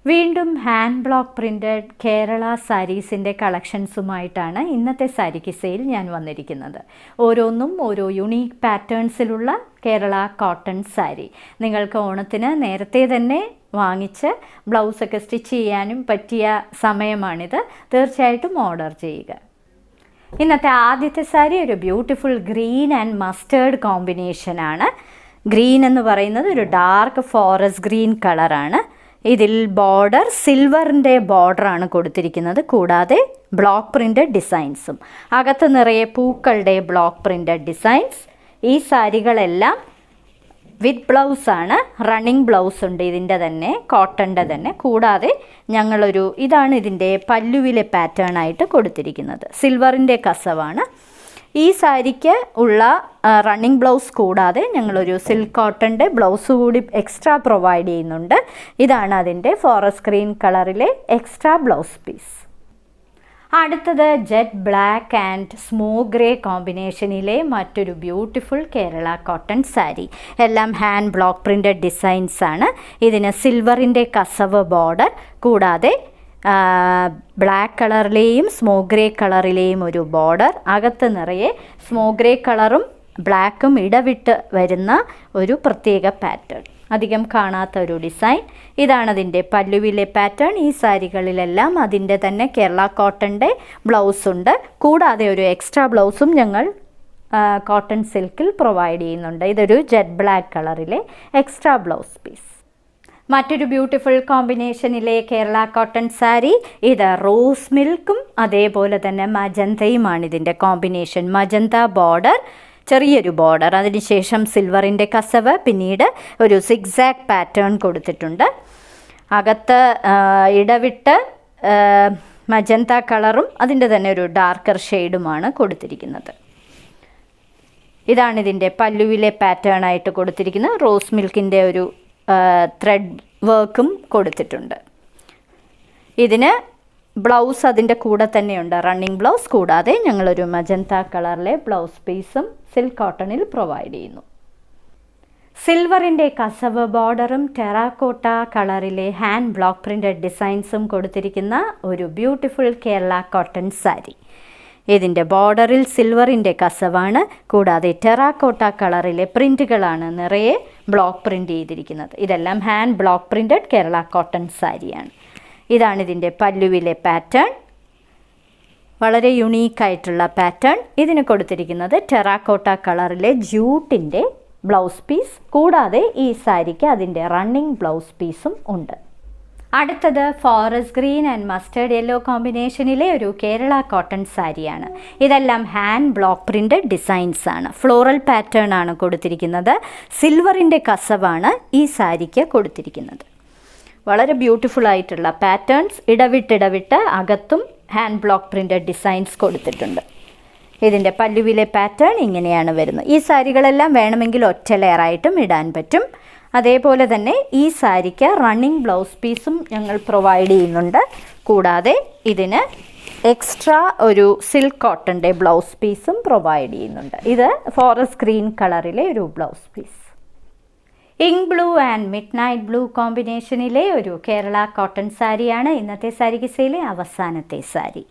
വീണ്ടും hand block printed Kerala സാരീസിൻ്റെ കളക്ഷൻസുമായിട്ടാണ് ഇന്നത്തെ സാരി കിസയിൽ ഞാൻ വന്നിരിക്കുന്നത്. ഓരോന്നും ഓരോ യുണീക്ക് പാറ്റേൺസിലുള്ള കേരള കോട്ടൺ സാരി നിങ്ങൾക്ക് ഓണത്തിന് നേരത്തെ തന്നെ വാങ്ങിച്ച് ബ്ലൗസൊക്കെ സ്റ്റിച്ച് ചെയ്യാനും പറ്റിയ സമയമാണിത്. തീർച്ചയായിട്ടും ഓർഡർ ചെയ്യുക. ഇന്നത്തെ ആദ്യത്തെ സാരി ഒരു ബ്യൂട്ടിഫുൾ ഗ്രീൻ ആൻഡ് മസ്റ്റേർഡ് കോമ്പിനേഷനാണ്. ഗ്രീൻ എന്ന് പറയുന്നത് ഒരു ഡാർക്ക് ഫോറസ്റ്റ് ഗ്രീൻ കളറാണ്. ഇതിൽ ബോർഡർ സിൽവറിൻ്റെ ബോർഡറാണ് കൊടുത്തിരിക്കുന്നത്. കൂടാതെ ബ്ലോക്ക് പ്രിൻറ്റഡ് ഡിസൈൻസും അകത്ത് നിറയെ പൂക്കളുടെ ബ്ലോക്ക് പ്രിൻറ്റഡ് ഡിസൈൻസ്. ഈ സാരികളെല്ലാം വിത്ത് ബ്ലൗസാണ്. റണ്ണിങ് ബ്ലൗസ് ഉണ്ട് ഇതിൻ്റെ തന്നെ, കോട്ടൻ്റെ തന്നെ. കൂടാതെ ഇതാണ് ഇതിൻ്റെ പല്ലുവിലെ പാറ്റേൺ ആയിട്ട് കൊടുത്തിരിക്കുന്നത്. സിൽവറിൻ്റെ കസവാണ്. ഈ സാരിക്ക് ഉള്ള റണ്ണിങ് ബ്ലൗസ് കൂടാതെ ഞങ്ങളൊരു സിൽക്ക് കോട്ടൻ്റെ ബ്ലൗസ് കൂടി എക്സ്ട്രാ പ്രൊവൈഡ് ചെയ്യുന്നുണ്ട്. ഇതാണ് അതിൻ്റെ ഫോറസ്റ്റ് ഗ്രീൻ കളറിലെ എക്സ്ട്രാ ബ്ലൗസ് പീസ്. അടുത്തത് jet black and smoke grey കോമ്പിനേഷനിലെ മറ്റൊരു ബ്യൂട്ടിഫുൾ കേരള കോട്ടൺ സാരി. എല്ലാം ഹാൻഡ് ബ്ലോക്ക് പ്രിൻറ്റഡ് ഡിസൈൻസ് ആണ്. ഇതിന് സിൽവറിൻ്റെ കസവ് ബോർഡർ, കൂടാതെ ബ്ലാക്ക് കളറിലെയും സ്മോക്ക് ഗ്രേ കളറിലെയും ഒരു ബോർഡർ. അകത്ത് നിറയെ സ്മോക്ക് ഗ്രേ കളറും ബ്ലാക്കും ഇടവിട്ട് വരുന്ന ഒരു പ്രത്യേക പാറ്റേൺ, അധികം കാണാത്ത ഒരു ഡിസൈൻ. ഇതാണ് അതിൻ്റെ പല്ലുവിലെ പാറ്റേൺ. ഈ സാരികളിലെല്ലാം അതിൻ്റെ തന്നെ കേരള കോട്ടൻ്റെ ബ്ലൗസ് ഉണ്ട്. കൂടാതെ ഒരു എക്സ്ട്രാ ബ്ലൗസും ഞങ്ങൾ കോട്ടൺ സിൽക്കിൽ പ്രൊവൈഡ് ചെയ്യുന്നുണ്ട്. ഇതൊരു ജെറ്റ് ബ്ലാക്ക് കളറിലെ എക്സ്ട്രാ ബ്ലൗസ് പീസ്. മറ്റൊരു ബ്യൂട്ടിഫുൾ കോമ്പിനേഷനിലെ കേരള കോട്ടൺ സാരി. ഇത് റോസ് മിൽക്കും അതേപോലെ തന്നെ മജന്തയുമാണ് ഇതിൻ്റെ കോമ്പിനേഷൻ. മജന്ത ബോർഡർ, ചെറിയൊരു ബോർഡർ, അതിനുശേഷം സിൽവറിൻ്റെ കസവ്, പിന്നീട് ഒരു സിഗ്സാഗ് പാറ്റേൺ കൊടുത്തിട്ടുണ്ട്. അകത്ത് ഇടവിട്ട് മജന്ത കളറും അതിൻ്റെ തന്നെ ഒരു ഡാർക്കർ ഷെയ്ഡുമാണ് കൊടുത്തിരിക്കുന്നത്. ഇതാണിതിൻ്റെ പല്ലുവിലെ പാറ്റേൺ ആയിട്ട് കൊടുത്തിരിക്കുന്നത്. റോസ് മിൽക്കിൻ്റെ ഒരു ത്രെഡ് വർക്കും കൊടുത്തിട്ടുണ്ട്. ഇതിന് ബ്ലൗസ് അതിൻ്റെ കൂടെ തന്നെയുണ്ട്, റണ്ണിങ് ബ്ലൗസ്. കൂടാതെ ഞങ്ങളൊരു മജന്ത കളറിലെ ബ്ലൗസ് പീസും സിൽക്ക് കോട്ടണിൽ പ്രൊവൈഡ് ചെയ്യുന്നു. സിൽവറിൻ്റെ കസവ് ബോർഡറും ടെറാക്കോട്ട കളറിലെ ഹാൻഡ് ബ്ലോക്ക് പ്രിൻറ്റഡ് ഡിസൈൻസും കൊടുത്തിരിക്കുന്ന ഒരു ബ്യൂട്ടിഫുൾ കേരള കോട്ടൺ സാരി. ഇതിൻ്റെ ബോർഡറിൽ സിൽവറിൻ്റെ കസവാണ്. കൂടാതെ ടെറാക്കോട്ട കളറിലെ പ്രിൻറ്റുകളാണ് നിറയെ ബ്ലോക്ക് പ്രിൻ്റ് ചെയ്തിരിക്കുന്നത്. ഇതെല്ലാം hand block printed Kerala cotton സാരിയാണ്. ഇതാണിതിൻ്റെ പല്ലുവിലെ പാറ്റേൺ, വളരെ യുണീക്കായിട്ടുള്ള പാറ്റേൺ. ഇതിന് കൊടുത്തിരിക്കുന്നത് ടെറാക്കോട്ട കളറിലെ ജൂട്ടിൻ്റെ ബ്ലൗസ് പീസ്. കൂടാതെ ഈ സാരിക്ക് അതിൻ്റെ റണ്ണിങ് ബ്ലൗസ് പീസും ഉണ്ട്. അടുത്തത് forest green and mustard yellow കോമ്പിനേഷനിലെ ഒരു കേരള കോട്ടൺ സാരിയാണ്. ഇതെല്ലാം ഹാൻഡ് ബ്ലോക്ക് പ്രിൻറ്റഡ് ഡിസൈൻസ് ആണ്. ഫ്ലോറൽ പാറ്റേൺ ആണ് കൊടുത്തിരിക്കുന്നത്. സിൽവറിൻ്റെ കസവാണ് ഈ സാരിക്ക് കൊടുത്തിരിക്കുന്നത്. വളരെ ബ്യൂട്ടിഫുൾ ആയിട്ടുള്ള പാറ്റേൺസ്. ഇടവിട്ട് അകത്തും ഹാൻഡ് ബ്ലോക്ക് പ്രിൻറ്റഡ് ഡിസൈൻസ് കൊടുത്തിട്ടുണ്ട്. ഇതിൻ്റെ പല്ലുവിലെ പാറ്റേൺ ഇങ്ങനെയാണ് വരുന്നത്. ഈ സാരികളെല്ലാം വേണമെങ്കിൽ ഒറ്റ ലെയറായിട്ടും ഇടാൻ പറ്റും. അതേപോലെ തന്നെ ഈ സാരിക്ക് റണ്ണിങ് ബ്ലൗസ് പീസും ഞങ്ങൾ പ്രൊവൈഡ് ചെയ്യുന്നുണ്ട്. കൂടാതെ ഇതിന് എക്സ്ട്രാ ഒരു സിൽക്ക് കോട്ടൻ്റെ ബ്ലൗസ് പീസും പ്രൊവൈഡ് ചെയ്യുന്നുണ്ട്. ഇത് ഫോറസ്റ്റ് ഗ്രീൻ കളറിലെ ഒരു blouse piece. Ink blue and midnight blue കോമ്പിനേഷനിലെ ഒരു കേരള കോട്ടൺ സാരിയാണ് ഇന്നത്തെ സാരി കിസയിലെ അവസാനത്തെ സാരി.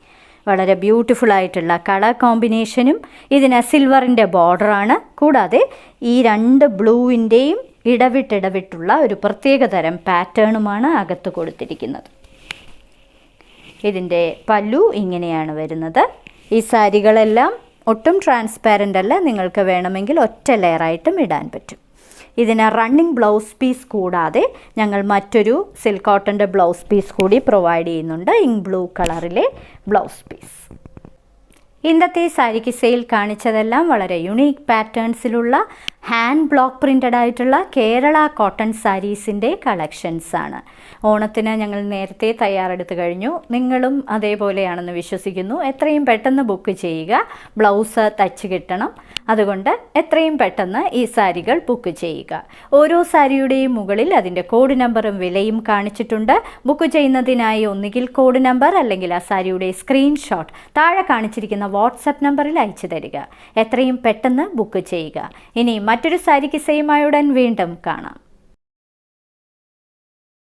വളരെ ബ്യൂട്ടിഫുൾ ആയിട്ടുള്ള കളർ കോമ്പിനേഷനും ഇതിന് സിൽവറിൻ്റെ ബോർഡറാണ്. കൂടാതെ ഈ രണ്ട് ബ്ലൂവിൻ്റെയും ഇടവിട്ടുള്ള ഒരു പ്രത്യേക തരം പാറ്റേണുമാണ് അകത്ത് കൊടുത്തിരിക്കുന്നത്. ഇതിൻ്റെ പല്ലു ഇങ്ങനെയാണ് വരുന്നത്. ഈ സാരികളെല്ലാം ഒട്ടും ട്രാൻസ്പാരൻ്റ് അല്ല, നിങ്ങൾക്ക് വേണമെങ്കിൽ ഒറ്റ ലെയറായിട്ടും ഇടാൻ പറ്റും. ഇതിന് റണ്ണിങ് ബ്ലൗസ് പീസ് കൂടാതെ ഞങ്ങൾ മറ്റൊരു സിൽക്ക് കോട്ടൻ്റെ ബ്ലൗസ് പീസ് കൂടി പ്രൊവൈഡ് ചെയ്യുന്നുണ്ട്. ഇങ്ക് ബ്ലൂ കളറിലെ ബ്ലൗസ് പീസ്. ഇന്നത്തെ സാരി കിസയിൽ കാണിച്ചതെല്ലാം വളരെ യുണീക്ക് പാറ്റേൺസിലുള്ള ഹാൻഡ് ബ്ലോക്ക് പ്രിൻറ്റഡ് ആയിട്ടുള്ള കേരള കോട്ടൺ സാരീസിൻ്റെ കളക്ഷൻസാണ്. ഓണത്തിന് ഞങ്ങൾ നേരത്തെ തയ്യാറെടുത്ത് കഴിഞ്ഞു. നിങ്ങളും അതേപോലെയാണെന്ന് വിശ്വസിക്കുന്നു. എത്രയും പെട്ടെന്ന് ബുക്ക് ചെയ്യുക. ബ്ലൗസ് തയ്ച്ച് കിട്ടണം. അതുകൊണ്ട് എത്രയും പെട്ടെന്ന് ഈ സാരികൾ ബുക്ക് ചെയ്യുക. ഓരോ സാരിയുടെയും മുകളിൽ അതിൻ്റെ കോഡ് നമ്പറും വിലയും കാണിച്ചിട്ടുണ്ട്. ബുക്ക് ചെയ്യുന്നതിനായി ഒന്നുകിൽ കോഡ് നമ്പർ അല്ലെങ്കിൽ ആ സാരിയുടെ സ്ക്രീൻഷോട്ട് താഴെ കാണിച്ചിരിക്കുന്ന വാട്സപ്പ് നമ്പറിൽ അയച്ചു തരിക. എത്രയും പെട്ടെന്ന് ബുക്ക് ചെയ്യുക. ഇനി മറ്റൊരു സാരി കിസയുമായി ഉടൻ വീണ്ടും കാണാം.